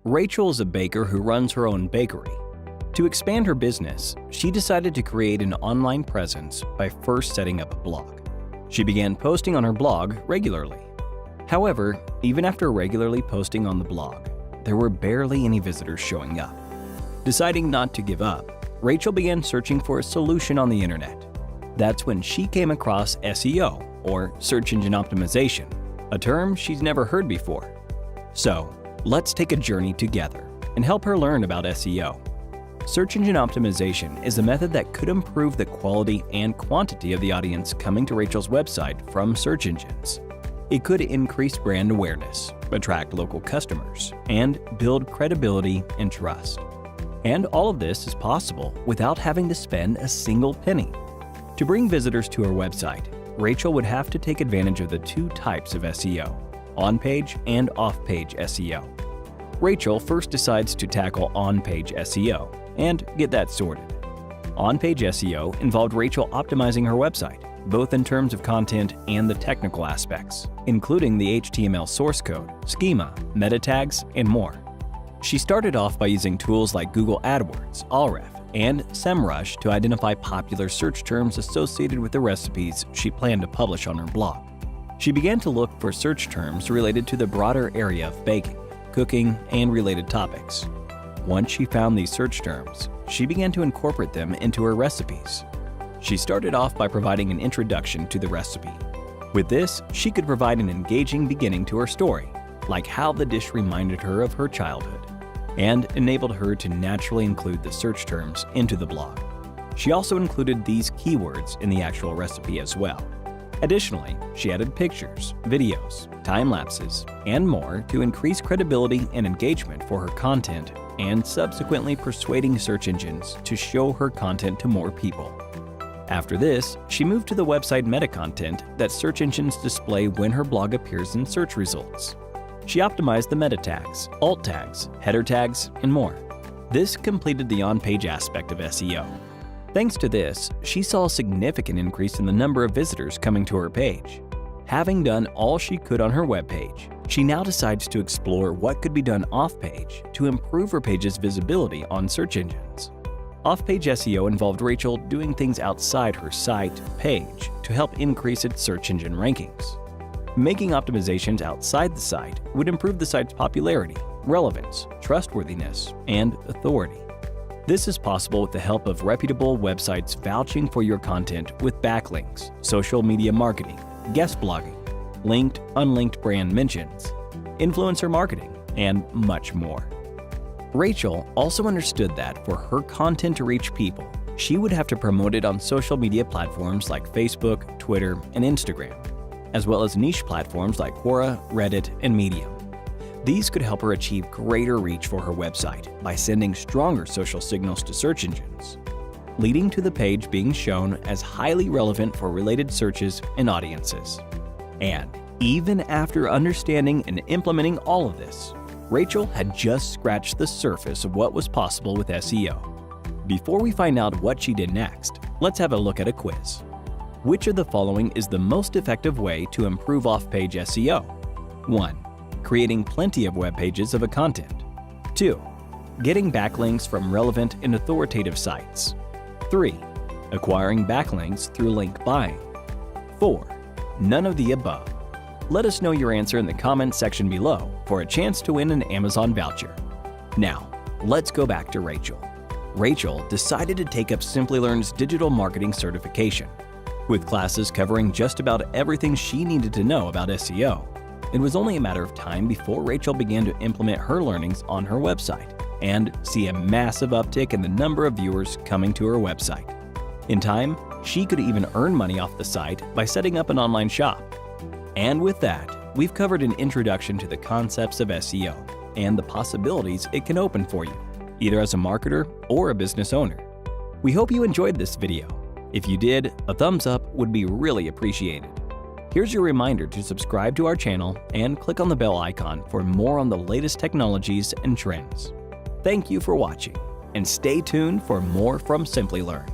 Rachel is a baker who runs her own bakery. To expand her business, she decided to create an online presence by first setting up a blog. She began posting on her blog regularly. However, even after regularly posting on the blog, there were barely any visitors showing up. Deciding not to give up, Rachel began searching for a solution on the internet. That's when she came across SEO, or search engine optimization, a term she's never heard before. So, let's take a journey together and help her learn about SEO. Search engine optimization is a method that could improve the quality and quantity of the audience coming to Rachel's website from search engines. It could increase brand awareness, attract local customers, and build credibility and trust. And all of this is possible without having to spend a single penny. To bring visitors to her website, Rachel would have to take advantage of the two types of SEO, on-page and off-page SEO. Rachel first decides to tackle on-page SEO and get that sorted. On-page SEO involved Rachel optimizing her website, both in terms of content and the technical aspects, including the HTML source code, schema, meta tags, and more. She started off by using tools like Google AdWords, Ahrefs, and SEMrush to identify popular search terms associated with the recipes she planned to publish on her blog. She began to look for search terms related to the broader area of baking, cooking, and related topics. Once she found these search terms, she began to incorporate them into her recipes. She started off by providing an introduction to the recipe. With this, she could provide an engaging beginning to her story, like how the dish reminded her of her childhood, and enabled her to naturally include the search terms into the blog. She also included these keywords in the actual recipe as well. Additionally, she added pictures, videos, time-lapses, and more to increase credibility and engagement for her content and subsequently persuading search engines to show her content to more people. After this, she moved to the website meta content that search engines display when her blog appears in search results. She optimized the meta tags, alt tags, header tags, and more. This completed the on-page aspect of SEO. Thanks to this, she saw a significant increase in the number of visitors coming to her page. Having done all she could on her webpage, she now decides to explore what could be done off-page to improve her page's visibility on search engines. Off-page SEO involved Rachel doing things outside her site page to help increase its search engine rankings. Making optimizations outside the site would improve the site's popularity, relevance, trustworthiness, and authority. This is possible with the help of reputable websites vouching for your content with backlinks, social media marketing, guest blogging, linked, unlinked brand mentions, influencer marketing, and much more. Rachel also understood that for her content to reach people, she would have to promote it on social media platforms like Facebook, Twitter, and Instagram, as well as niche platforms like Quora, Reddit, and Medium. These could help her achieve greater reach for her website by sending stronger social signals to search engines, leading to the page being shown as highly relevant for related searches and audiences. And even after understanding and implementing all of this, Rachel had just scratched the surface of what was possible with SEO. Before we find out what she did next, let's have a look at a quiz. Which of the following is the most effective way to improve off-page SEO? 1. Creating plenty of web pages of a content. 2. Getting backlinks from relevant and authoritative sites. 3. Acquiring backlinks through link buying. 4. None of the above. Let us know your answer in the comments section below for a chance to win an Amazon voucher. Now, let's go back to Rachel. Rachel decided to take up Simplilearn's digital marketing certification. With classes covering just about everything she needed to know about SEO, it was only a matter of time before Rachel began to implement her learnings on her website and see a massive uptick in the number of viewers coming to her website. In time, she could even earn money off the site by setting up an online shop. And with that, we've covered an introduction to the concepts of SEO and the possibilities it can open for you, either as a marketer or a business owner. We hope you enjoyed this video. If you did, a thumbs up would be really appreciated. Here's your reminder to subscribe to our channel and click on the bell icon for more on the latest technologies and trends. Thank you for watching, and stay tuned for more from Simplilearn.